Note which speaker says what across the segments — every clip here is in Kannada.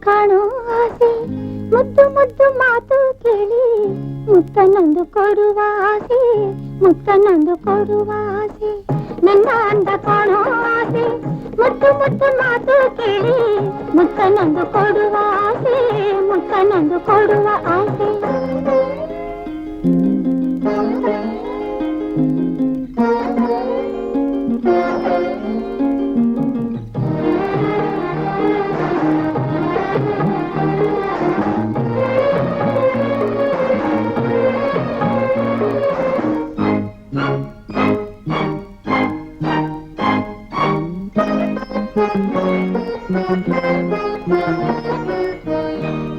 Speaker 1: ಕಾಣೋ ಆಸೆ ಮುದ್ದು ಮುದ್ದು ಮಾತು ಕೇಳಿ ಮುತ್ತನೊಂದು ಕೊಡುವ ಆಸೆ ಮುತ್ತನೊಂದು ಕೊಡುವ ಆಸೆ ನನ್ನ ಅಂದ ಕಾಣೋ ಆಸೆ ಮುದ್ದು ಮುದ್ದು ಮಾತು ಕೇಳಿ ಮುತ್ತನೊಂದು ಕೊಡುವ ಆಸೆ ಮುತ್ತನೊಂದು ಕೊಡುವ ಆಸೆ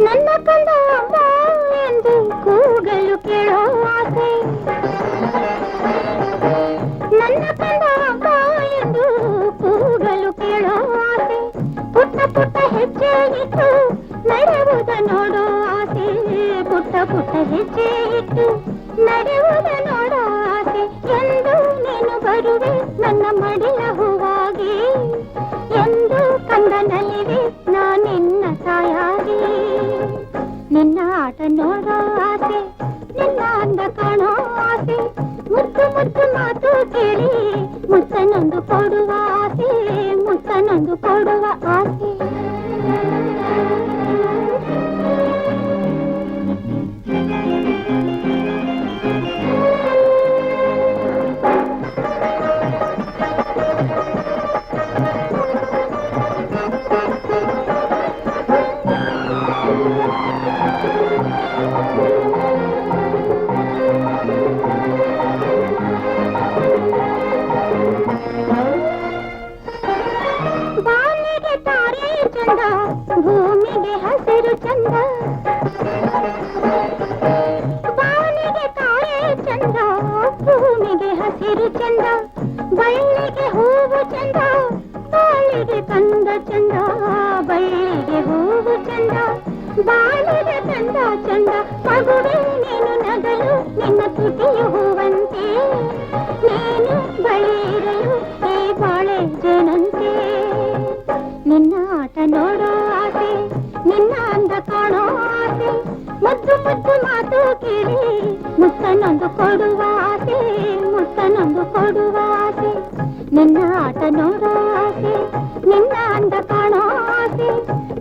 Speaker 1: ನನ್ನ ಕಂದ ಅಮ್ಮ ಎಂದು ಕೂಗಲು ಕೇಳೋ ಆಸೆ ನನ್ನ ಕಂದ ಅಮ್ಮ ಎಂದು ಕೂಗಲು ಕೇಳೋ ಆಸೆ ಪುಟ್ಟ ಪುಟ್ಟ ಹೆಜ್ಜೆ ಇಟ್ಟು ನಡೆಯುವುದ ನೋಡೋ ಆಸೆ ಪುಟ್ಟ ಪುಟ್ಟ ಹೆಜ್ಜೆ ಇಟ್ಟು ನಡೆಯುವುದ ನೋಡೋ ಆಸೆ ಎಂದು ನೀನು ಬರುವೆ ನನ್ನ ಮಡಿಲ ಹೂವಾಗಿ ಎಂದು ಕಂದನಲ್ಲಿವೆ ನಾನಿನ್ನ ತಾಯಾಗಿ ನಿನ್ನ ಆಟ ನೋಡೋ ಆಸೆ ನಿನ್ನ ಅಂದ ಕಾಣೋ ಆಸೆ ಮುದ್ದು ಮುದ್ದು ಮಾತು ಕೇಳಿ ಮುತ್ತನೊಂದು ಕೊಡುವ ಆಸೆ ಮುತ್ತನೊಂದು ಕೊಡುವ ಆಸೆ ಬಾನಿಗೆ ತಾರೆ ಚಂದ ಭೂಮಿಗೆ ಹಸಿರು ಚಂದ ಬಾನಿಗೆ ತಾರೆ ಚಂದ ಭೂಮಿಗೆ ಹಸಿರು ಚಂದ ಬಳ್ಳಿಗೆ ಹೂವು ಚಂದ ಬಾಳಿಗೆ ಕಂದ ಚಂದ ಬಳ್ಳಿಗೆ ಹೂವು ಚಂದ ಬಾಳಿಗೆ ಚಂದ ಚಂದ ಮಗುವೆ ನೀನು ನಗಲು ನಿನ್ನ ತುಟಿಯು ಹೂವಂತೆ ನೀನು ಬಳಿ ಇರಲು ಈ ಬಾಳೆ ಜೇನಂತೆ ನಿನ್ನ ಆಟ ನೋಡೋ ಆಸೆ ನಿನ್ನ ಅಂದ ಕಾಣೋ ಆಸೆ ಮುದ್ದು ಮುದ್ದು ಮಾತು ಕೇಳಿ ಮುತ್ತನೊಂದು ಕೊಡುವ ಆಸೆ ಮುತ್ತನೊಂದು ಕೊಡುವ ಆಸೆ ನಿನ್ನ ಆಟ ನೋಡೋ ಆಸೆ ನಿನ್ನ ಅಂದ ಕಾಣೋ ಆಸೆ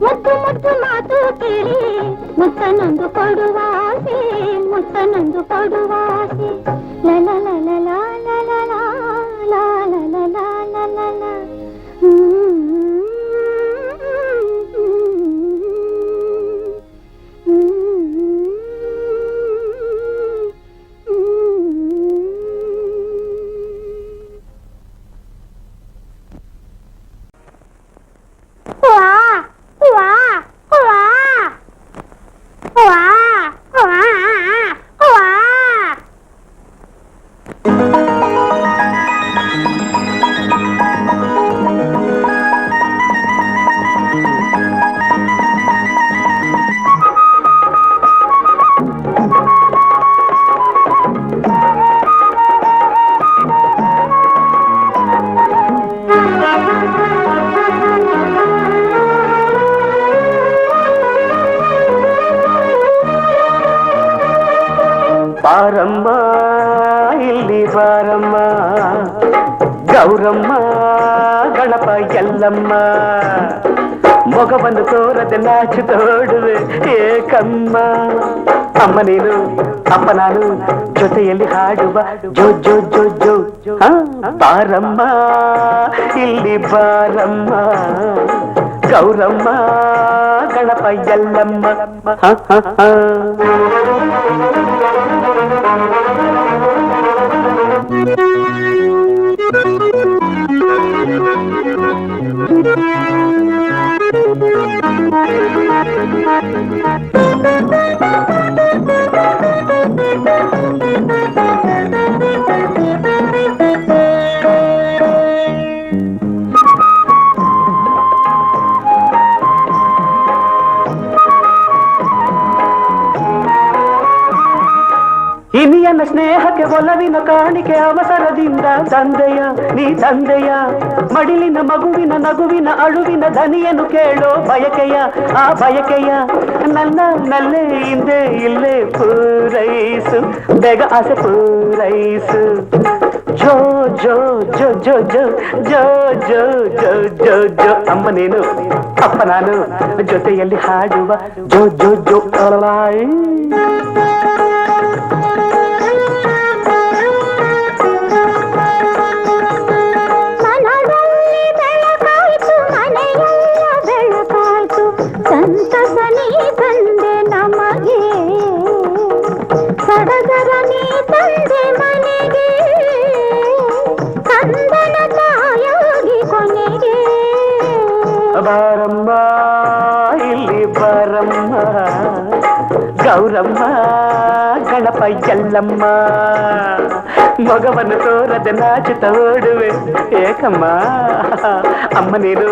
Speaker 1: ಮುದ್ದು ಮುದ್ದು ಮಾತು ಕೇಳಿ ಮುತ್ತನೊಂದು ಕೊಡುವ ಆಸೆ ಮುತ್ತನೊಂದು ಕೊಡುವ ಆಸೆ ಲಲ ಲಲ ಲಲ ಲಲ ಲಲ ಲಲ ಲಲ ಲಲ
Speaker 2: ಬಾರಮ್ಮ ಇಲ್ಲಿ ಬಾರಮ್ಮ ಗೌರಮ್ಮ ಗಣಪ ಎಲ್ಲಮ್ಮ ಮೊಗವನ್ನು ತೋರದೆ ನಾಚು ತೋಡುವೆ ಏಕಮ್ಮ ಅಮ್ಮ ನೀನು ಅಪ್ಪ ನಾನು ಜೊತೆಯಲ್ಲಿ ಹಾಡುವ ಜೋ ಜೋ ಜೋ ಜೋ ಬಾರಮ್ಮ ಇಲ್ಲಿ ಬಾರಮ್ಮ ಗೌರಮ್ಮ ಗಣಪ ಎಲ್ಲಮ್ಮ ಇನಿಯನ ಸ್ನೇಹಕ್ಕೆ ಒಲವಿನ ಕಾಣಿಕೆ ಅವಸರದಿಂದ ತಂದೆಯ ನೀ ತಂದೆಯ ಮಡಿಲಿನ ಮಗುವಿನ ನಗುವಿನ ಅಳುವಿನ ಧನಿಯನ್ನು ಕೇಳೋ ಬಯಕೆಯ ಆ ಬಯಕೆಯ ನನ್ನ ನಲ್ಲೇ ಹಿಂದೆ ಇಲ್ಲೇ ಪೂರೈಸು ಬೇಗ ಆಸೆ ಪೂರೈಸು ಜೋ ಜೋ ಜೋ ಜೋ ಜೋ ಜೋ ಜೋ ಜೋ ಜೋ ಜೋ ಅಮ್ಮ ನೀನು ಅಪ್ಪ ನಾನು ಜೊತೆಯಲ್ಲಿ ಹಾಡುವ ಜೋ ಜೋ ಜೋ ಅಳಲಾಯಿ
Speaker 1: ಸಂತಸನಿ ತಂದೆ ನಮಗೆ ಸಡಗರ ನೀ ತಂದೆ ಮನೆಗೆ ಕಂದನ ತಾಯಾಗಿ ಕೊನೆಗೆ
Speaker 2: ಬಾರಮ್ಮ ಇಲ್ಲಿ ಬಾರಮ್ಮ ಗೌರಮ್ಮ ಗಣಪ ಎಲ್ಲಮ್ಮ ಮಗವನ್ನು ತೋರದ ನಾಚುತ್ತ ಓಡುವೆ ಏಕಮ್ಮ ಅಮ್ಮ ನೀನು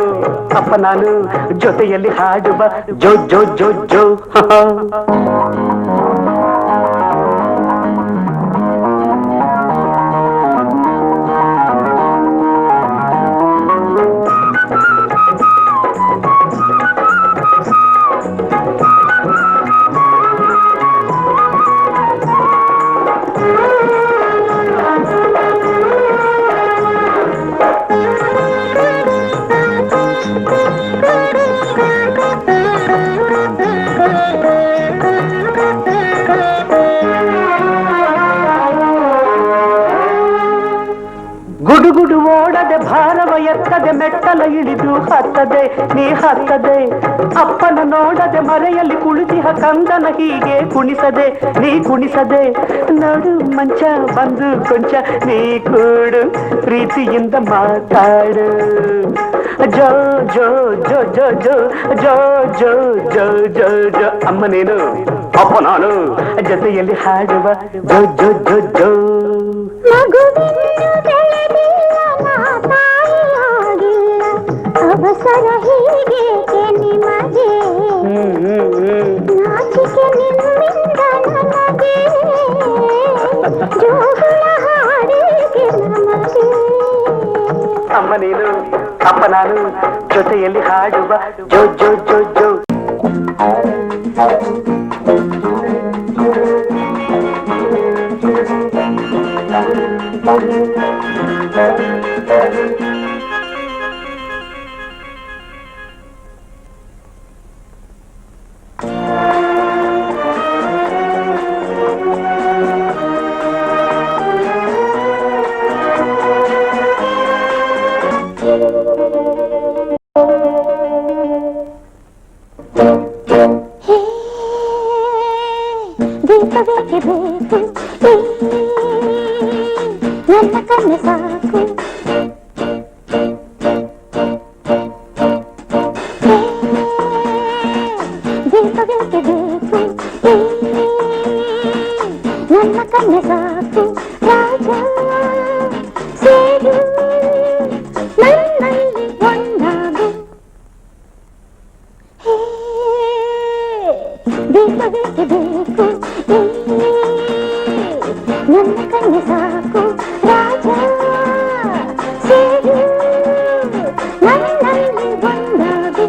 Speaker 2: ಅಪ್ಪ ನಾನು ಜೊತೆಯಲ್ಲಿ ಹಾಡುವ ಜೋ ಜೋ ಜೋ ಜೋ ಗುಡುಗುಡು ಓಡದೆ ಭಾರವ ಎತ್ತದೆ ಮೆಟ್ಟಲ ಇಳಿದು ಹತ್ತದೆ ನೀ ಹತ್ತದೆ ಅಪ್ಪನ ನೋಡದೆ ಮರೆಯಲ್ಲಿ ಕುಳಿತಿಹ ಕಂದನ ಹೀಗೆ ಕುಣಿಸದೆ ನೀ ಕುಣಿಸದೆ ನೋಡು ಮಂಚ ಬಂದು ಕೊಂಚ ನೀ ಕೂಡು ಪ್ರೀತಿಯಿಂದ ಮಾತಾಡು ಜೋ ಜೋ ಜೋ ಜೋ ಜೋ ಜೋ ಜೋ ಜೋ ಜೋ ಜೋ ಅಮ್ಮ ನೀನು ಅಪ್ಪ ನಾನು ಜೊತೆಯಲ್ಲಿ ಹಾಡುವ ಜೋ ಜೋ ಜೋ ಜೋ
Speaker 1: ಅವಸರ ಹೀಗೇಕೆ ನಿಮಗೆ ನಾಚಿಕೆ ನಿಮ್ಮಿಂದ ನನಗೆ ಜೋಗುಳ ಹಾಡೇಕೆ ನಮಗೆ
Speaker 2: ಅಮ್ಮ ನೀನು ಅಪ್ಪ ನಾನು ಜೊತೆಯಲ್ಲಿ ಹಾಡುವ ಜೋ ಜೋ ಜೋ ಜೋ
Speaker 1: ದೀಪವೇಕೆ ಬೇಕು ನನ್ನ ಕಣ್ಣು ಸಾಕು ದೀಪವೇಕೆ ಬೇಕು ನನ್ನ ಕಣ್ಣು ಸಾಕು ರಾಜ ಸೇರು ನನ್ನಲ್ಲಿ ಒಂದಾಗು ದೀಪವೇಕೆ ಬೇಕು ನನ್ನ ಕಣ್ಣು ಸಾಕು ರಾಜ ಸೇರು ನನ್ನಲ್ಲಿ ಒಂದಾಗು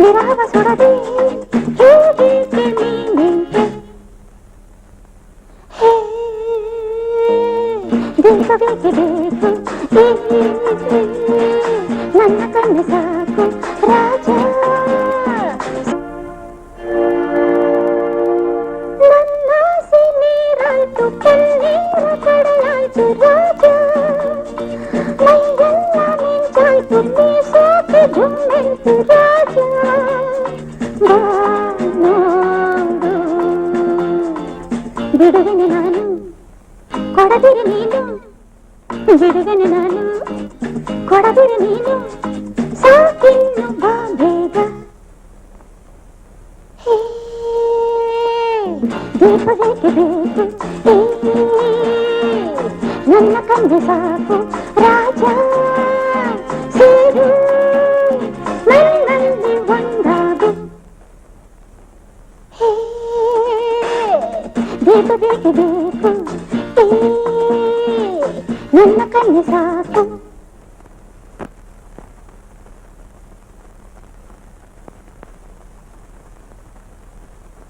Speaker 1: ವಿರಹವ ಸುಡದೆ ಹೇಗೇಕೆ ನೀನೇಕೆ ಹೇ ದೀಪವೇಕೆ ಬೇಕು ನನ್ನ ಕಣ್ಣು ಸಾಕು ರಾಜ ನನ್ನಾಸೆ ನೀರಾಯ್ತು ಕಣ್ಣೀರು ಕಡಲಾಯ್ತು ರಾಜ ಮೈಯೆಲ್ಲ ಮಿಂಚಾಯ್ತು ಮೀಸೋಕೆ ಜುಮ್ಮೆಂತು ರಾಜ ಬಾ ನೋಡು ಬಿಡುವೆನೆ ನಾನು ಕೊಡದಿರಿ ನೀನು ಬಿಡುವೆನೆ ನಾನು ಕೊಡದಿರಿ ನೀನು ಸಾಕಿನ್ನು ಬಾ ಬೇಗ ಹೇ ದೀಪವೇಕೆ ಬೇಕು ನನ್ನ ಕಣ್ಣು ಸಾಕು ರಾಜ ಸೇರು ನನ್ನಲ್ಲಿ ಒಂದಾಗು ಹೇ ದೀಪವೇಕೆ ಬೇಕು ನನ್ನ ಕಣ್ಣು ಸಾಕು